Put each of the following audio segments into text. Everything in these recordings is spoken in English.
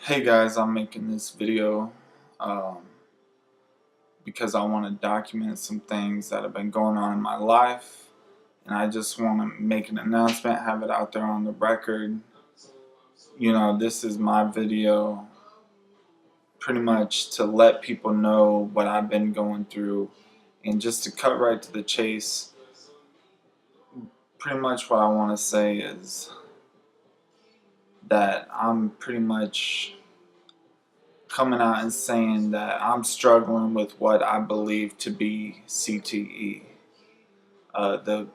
Hey guys, I'm making this video um, because I want to document some things that have been going on in my life, and I just want to make an announcement, have it out there on the record. This is my video pretty much to let people know what I've been going through, and just to cut right to the chase. Pretty much what I want to say is that I'm pretty much coming out and saying that I'm struggling with what I believe to be CTE, uh, the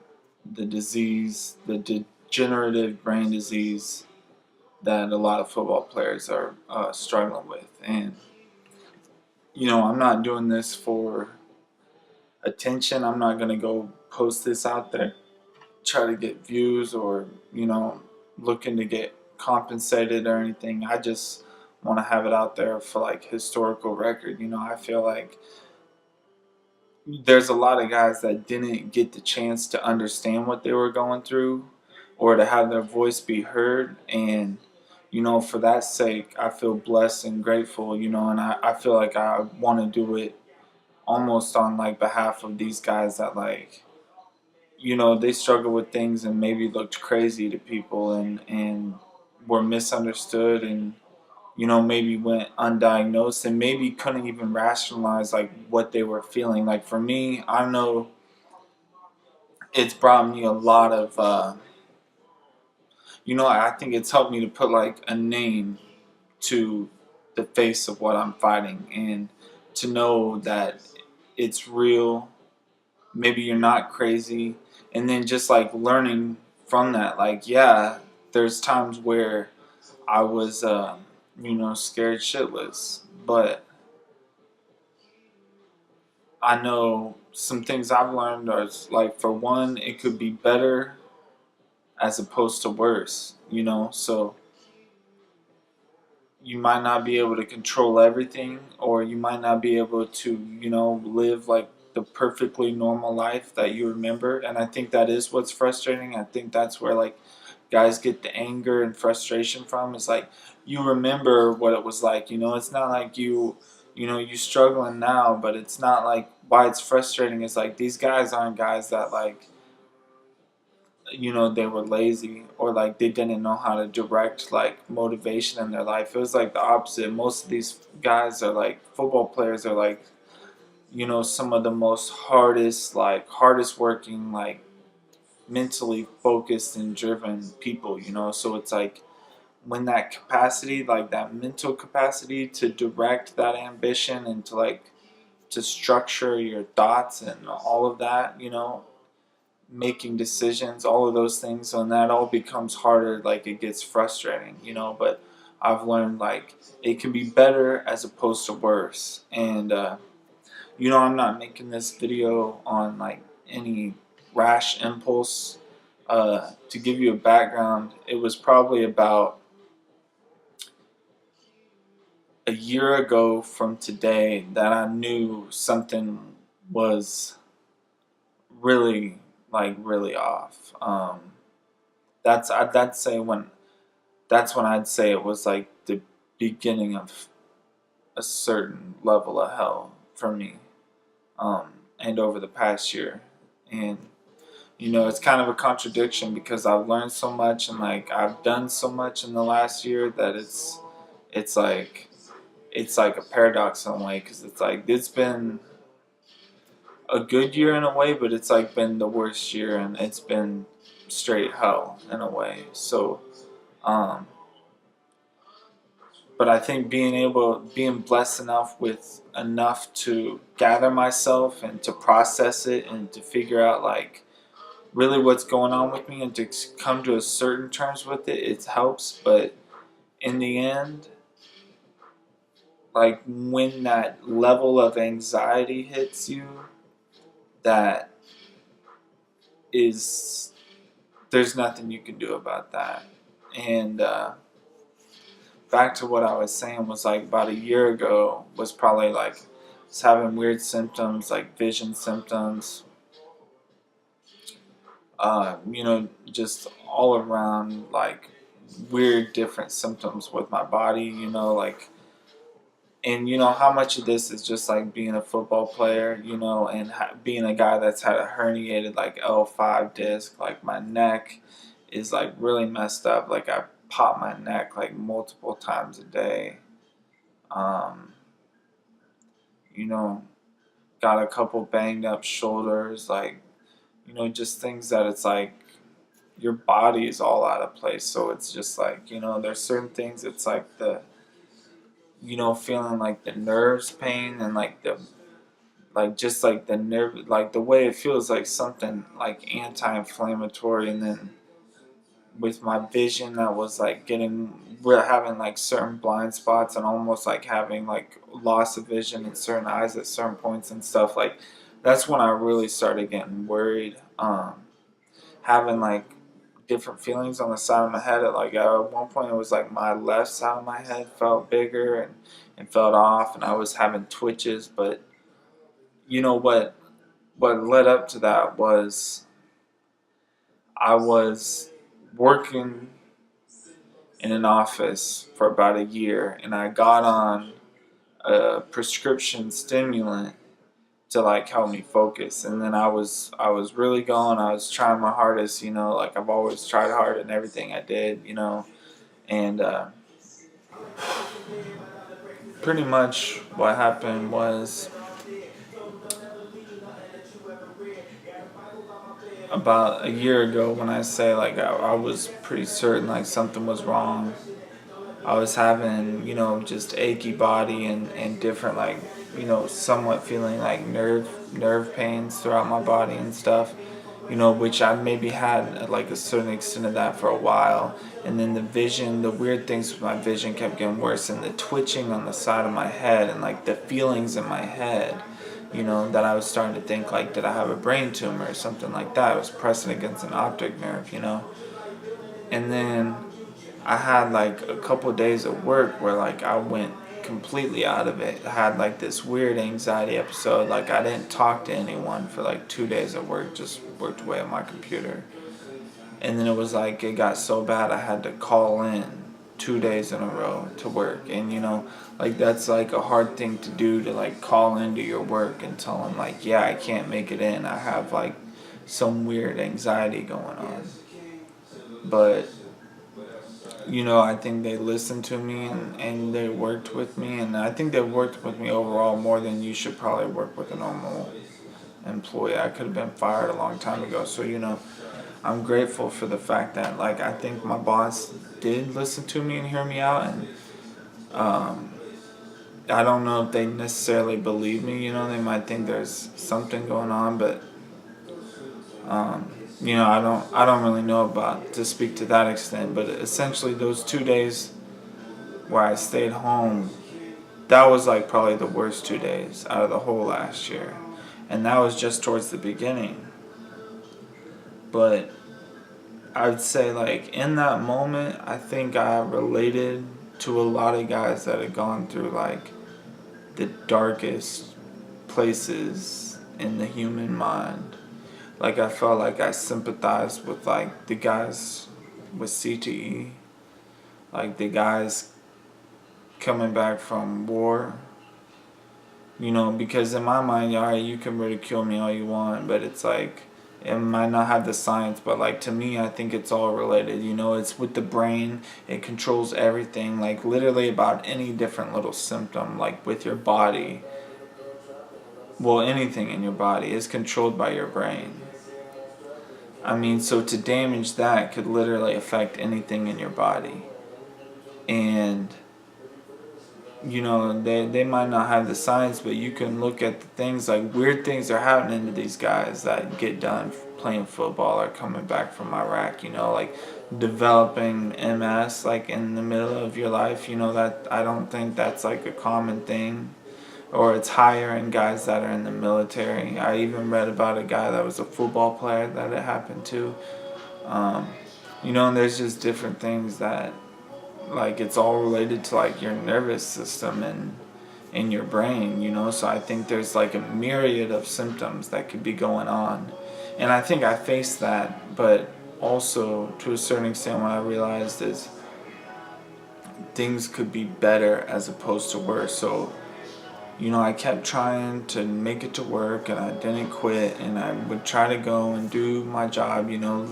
the disease, the degenerative brain disease that a lot of football players are struggling with. And I'm not doing this for attention. I'm not gonna go post this out there, try to get views, or looking to get compensated or anything. I just want to have it out there for like historical record. I feel like there's a lot of guys that didn't get the chance to understand what they were going through or to have their voice be heard. And for that sake, I feel blessed and grateful. And I feel like I want to do it almost on like behalf of these guys that, like, they struggle with things and maybe looked crazy to people, and were misunderstood, and maybe went undiagnosed, and maybe couldn't even rationalize like what they were feeling. Like for me, I know it's brought me a lot of, I think it's helped me to put like a name to the face of what I'm fighting, and to know that it's real. Maybe you're not crazy, and then just like learning from that. Like, yeah, there's times where I was, scared shitless, but I know some things I've learned are like, for one, it could be better as opposed to worse, so you might not be able to control everything, or you might not be able to, live like the perfectly normal life that you remember. And I think that is what's frustrating. I think that's where like guys get the anger and frustration from. It's like, you remember what it was like. It's not like you struggling now, but it's not like, why it's frustrating is like, these guys aren't guys that, like, they were lazy, or like they didn't know how to direct like motivation in their life. It was like the opposite. Most of these guys are like, football players are like, some of the most hardest working, like mentally focused and driven people. So it's like, when that capacity, like that mental capacity to direct that ambition, and to like to structure your thoughts and all of that, making decisions, all of those things, and that all becomes harder. Like, it gets frustrating, but I've learned like it can be better as opposed to worse. And I'm not making this video on like any rash impulse. To give you a background, it was probably about a year ago from today that I knew something was really, like, really off. I'd say that's when I'd say it was like the beginning of a certain level of hell for me, and over the past year. And it's kind of a contradiction, because I've learned so much, and like I've done so much in the last year, that it's like it's like a paradox in a way, because it's like, it's been a good year in a way, but it's like been the worst year, and it's been straight hell in a way. So, um, but I think being blessed enough with enough to gather myself and to process it, and to figure out like really what's going on with me, and to come to a certain terms with it, it helps. But in the end, like, when that level of anxiety hits you, that is, there's nothing you can do about that. And back to what I was saying, was like, about a year ago was probably like, I was having weird symptoms, like vision symptoms, just all around, like weird different symptoms with my body, like, and how much of this is just like being a football player, and being a guy that's had a herniated like L5 disc. Like my neck is like really messed up. Like I pop my neck like multiple times a day. Um, you know, got a couple banged up shoulders. Like, just things that it's like your body is all out of place. So it's just like, there's certain things. It's like feeling like the nerves pain and like just like the nerve, like the way it feels like something like anti-inflammatory. And then with my vision, that was like we're having like certain blind spots and almost like having like loss of vision in certain eyes at certain points and stuff. Like that's when I really started getting worried. Having like different feelings on the side of my head. Like at one point, it was like my left side of my head felt bigger and felt off, and I was having twitches. But what led up to that was I was working in an office for about a year, and I got on a prescription stimulant to like help me focus. And then I was really going. I was trying my hardest, like I've always tried hard in everything I did, and pretty much what happened was about a year ago, when I say like I was pretty certain like something was wrong. I was having, just achy body and different like, somewhat feeling like nerve pains throughout my body and stuff, which I maybe had like a certain extent of that for a while. And then the weird things with my vision kept getting worse, and the twitching on the side of my head and like the feelings in my head, that I was starting to think like, did I have a brain tumor or something like that? I was pressing against an optic nerve. And then I had like a couple days of work where like I went completely out of it. I had like this weird anxiety episode. Like I didn't talk to anyone for like 2 days at work, just worked away on my computer. And then it was like it got so bad I had to call in 2 days in a row to work. And like that's like a hard thing to do, to like call into your work and tell them like, yeah, I can't make it in. I have like some weird anxiety going on. But I think they listened to me, and they worked with me, and I think they worked with me overall more than you should probably work with a normal employee. I could have been fired a long time ago. So, I'm grateful for the fact that, like, I think my boss did listen to me and hear me out, and I don't know if they necessarily believe me. They might think there's something going on, but I don't really know about to speak to that extent. But essentially, those 2 days where I stayed home, that was like probably the worst 2 days out of the whole last year. And that was just towards the beginning. But I'd say like in that moment, I think I related to a lot of guys that had gone through like the darkest places in the human mind. Like I felt like I sympathized with like the guys with CTE, like the guys coming back from war. Because in my mind, alright, you can ridicule me all you want, but it's like it might not have the science, but like to me, I think it's all related. It's with the brain. It controls everything, like literally about any different little symptom, like with your body. Well, anything in your body is controlled by your brain. I mean, so to damage that could literally affect anything in your body. And they might not have the science, but you can look at the things, like weird things are happening to these guys that get done playing football or coming back from Iraq, like developing MS like in the middle of your life, that I don't think that's like a common thing. Or it's higher in guys that are in the military. I even read about a guy that was a football player that it happened to. Um, and there's just different things that, like, it's all related to like your nervous system and in your brain. So I think there's like a myriad of symptoms that could be going on, and I think I faced that. But also to a certain extent, what I realized is things could be better as opposed to worse. So, I kept trying to make it to work and I didn't quit and I would try to go and do my job.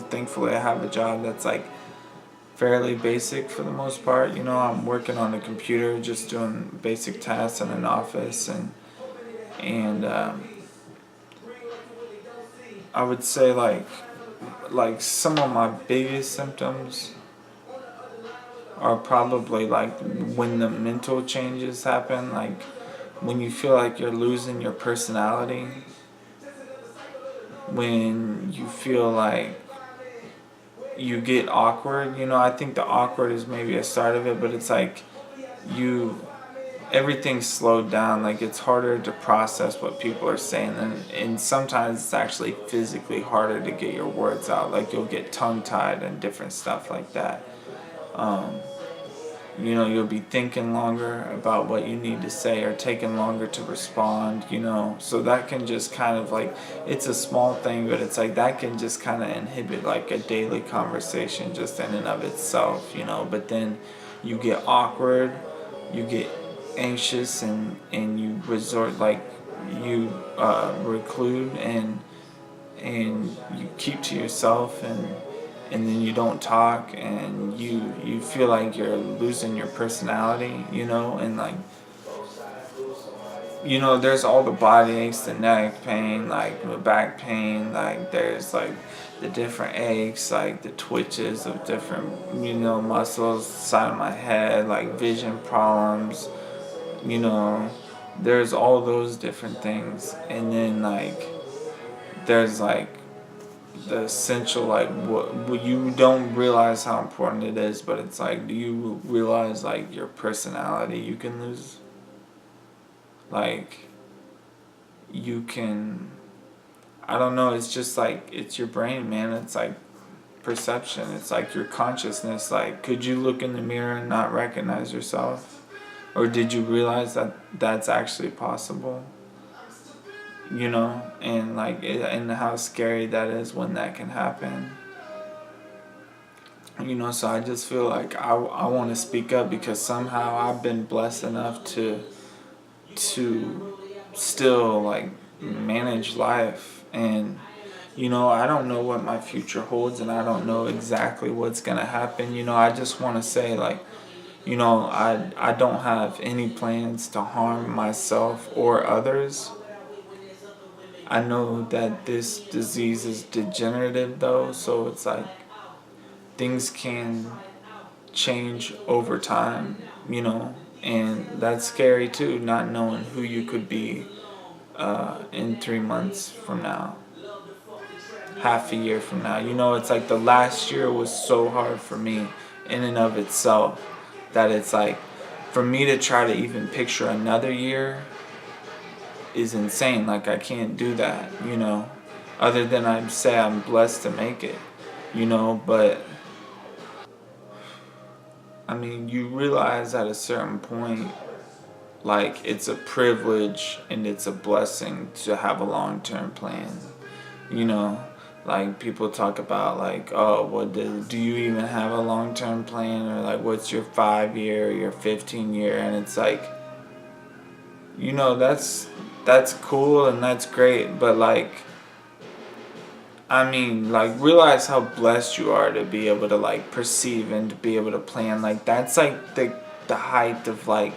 Thankfully I have a job that's like fairly basic for the most part. I'm working on a computer, just doing basic tasks in an office, and I would say like some of my biggest symptoms are probably like when the mental changes happen, like when you feel like you're losing your personality, when you feel like you get awkward. I think the awkward is maybe a start of it, but it's like you everything's slowed down. Like it's harder to process what people are saying, and sometimes it's actually physically harder to get your words out. Like you'll get tongue tied and different stuff like that. Um, you'll be thinking longer about what you need to say or taking longer to respond. So that can just kind of like, it's a small thing, but it's like that can just kind of inhibit like a daily conversation just in and of itself. But then you get awkward, you get anxious, and you resort like you reclude, and you keep to yourself, and then you don't talk, and you feel like you're losing your personality, and like there's all the body aches, the neck pain, like the back pain, like there's like the different aches, like the twitches of different muscles side of my head, like vision problems, you know there's all those different things. And then like there's like the essential, like what you don't realize how important it is, but it's like, do you realize like your personality you can lose? Like you can, I don't know, it's just like, it's your brain, man. It's like perception, it's like your consciousness. Like, could you look in the mirror and not recognize yourself? Or did you realize that that's actually possible? And like and how scary that is when that can happen. So I just feel like I want to speak up, because somehow I've been blessed enough to still like manage life. And I don't know what my future holds, and I don't know exactly what's gonna happen. I just want to say, like, I don't have any plans to harm myself or others. I know that this disease is degenerative though, so it's like things can change over time, and that's scary too, not knowing who you could be in 3 months from now, half a year from now. It's like the last year was so hard for me in and of itself, that it's like, for me to try to even picture another year is insane. Like I can't do that, other than I'd say I'm blessed to make it, but I mean, you realize at a certain point, like, it's a privilege and it's a blessing to have a long-term plan. You know, like people talk about like, oh, do you even have a long-term plan, or like what's your 5 year, your 15 year, and it's like, that's cool and that's great, but like, I mean, like, realize how blessed you are to be able to like perceive and to be able to plan. Like that's like the height of like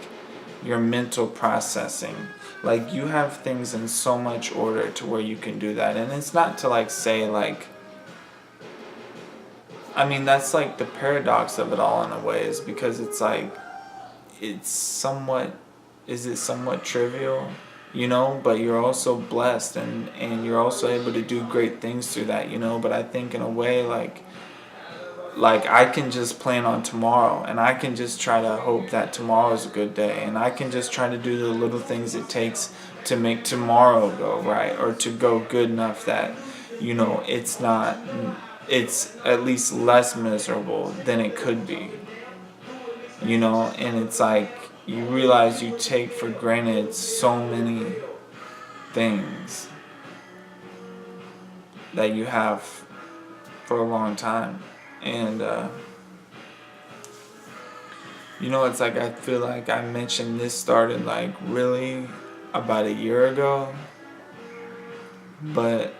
your mental processing. Like you have things in so much order to where you can do that. And it's not to like say like, I mean, that's like the paradox of it all in a way, is because it's like, it's somewhat, is it somewhat trivial, but you're also blessed, and you're also able to do great things through that, but I think in a way, like I can just plan on tomorrow, and I can just try to hope that tomorrow is a good day, and I can just try to do the little things it takes to make tomorrow go right, or to go good enough that it's not, it's at least less miserable than it could be, and it's like you realize you take for granted so many things that you have for a long time. And It's like I feel like I mentioned this started like really about a year ago, but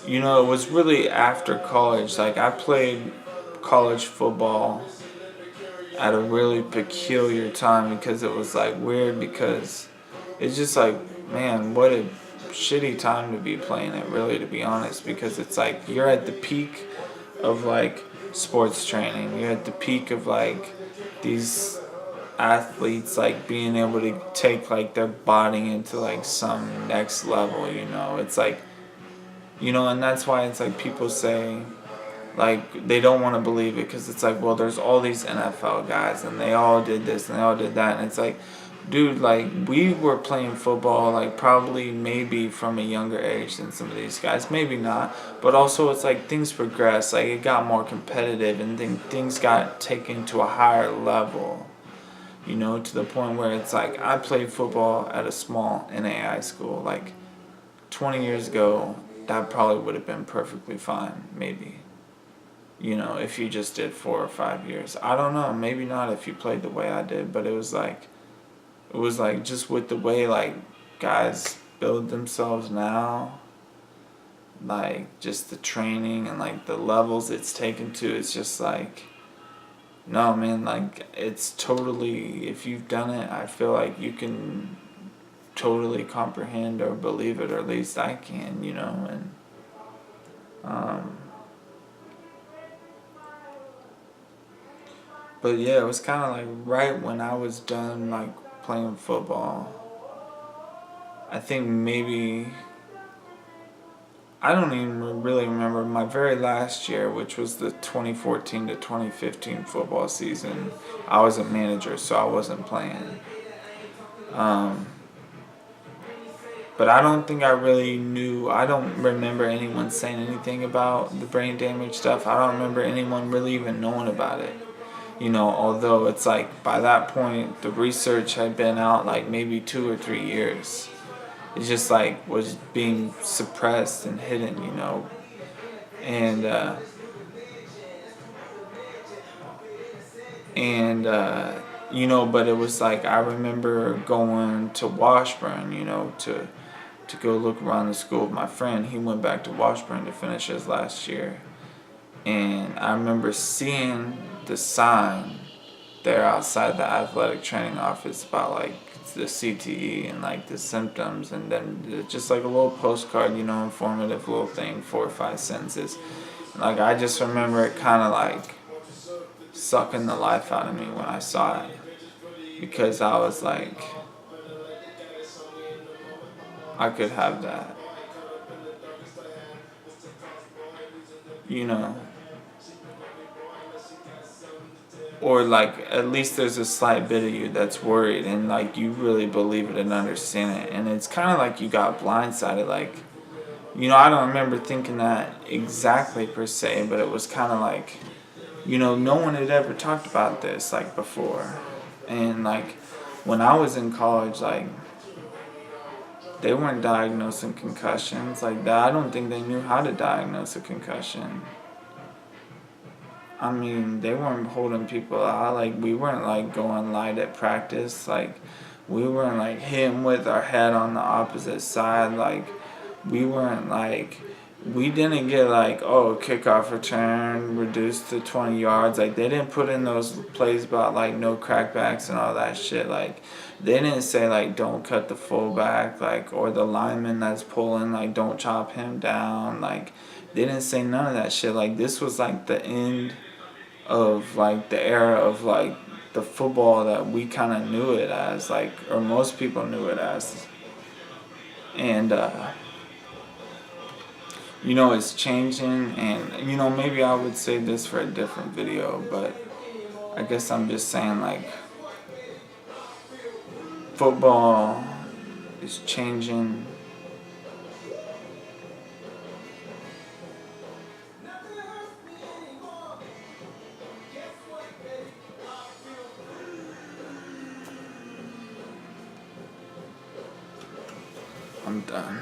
it was really after college. Like I played college football at a really peculiar time because it was like weird because it's just like, man, what a shitty time to be playing it, really, to be honest, because it's like you're at the peak of like sports training. You're at the peak of like these athletes like being able to take like their body into like some next level. It's like, and that's why it's like people say like they don't want to believe it because it's like, well, there's all these NFL guys and they all did this and they all did that, and it's like, dude, like we were playing football like probably maybe from a younger age than some of these guys, maybe not, but also it's like things progressed, like it got more competitive and then things got taken to a higher level, to the point where it's like I played football at a small NAI school like 20 years ago. That probably would have been perfectly fine, maybe. If you just did 4 or 5 years. I don't know, maybe not if you played the way I did, but it was like just with the way like guys build themselves now, like just the training and like the levels it's taken to, it's just like, no man, like it's totally, if you've done it, I feel like you can totally comprehend or believe it, or at least I can. And but yeah, it was kind of like right when I was done like playing football. I think maybe, I don't even really remember my very last year, which was the 2014 to 2015 football season. I was a manager, so I wasn't playing. Um, but I don't think I really knew. I don't remember anyone saying anything about the brain damage stuff. I don't remember anyone really even knowing about it. Although it's like by that point the research had been out like maybe 2 or 3 years. It just like was being suppressed and hidden. And but it was like I remember going to Washburn, to go look around the school with my friend. He went back to Washburn to finish his last year, and I remember seeing the sign there outside the athletic training office about like the CTE and like the symptoms, and then just like a little postcard, informative little thing, 4 or 5 sentences. Like I just remember it kind of like sucking the life out of me when I saw it, because I was like, I could have that, you know. Or like at least there's a slight bit of you that's worried and like you really believe it and understand it, and it's kind of like you got blindsided. Like, I don't remember thinking that exactly per se, but it was kind of like, no one had ever talked about this like before. And like when I was in college, like they weren't diagnosing concussions like that. I don't think they knew how to diagnose a concussion. I mean, they weren't holding people out. Like, we weren't, like, going light at practice. Like, we weren't, like, hitting with our head on the opposite side. Like, we weren't, like, we didn't get, like, oh, kickoff return reduced to 20 yards. Like, they didn't put in those plays about, like, no crackbacks and all that shit. Like, they didn't say, like, don't cut the fullback, like, or the lineman that's pulling, like, don't chop him down. Like, they didn't say none of that shit. Like, this was, like, the end of like the era of like the football that we kind of knew it as, like, or most people knew it as. And it's changing, and maybe I would say this for a different video, but I guess I'm just saying like football is changing. I'm done.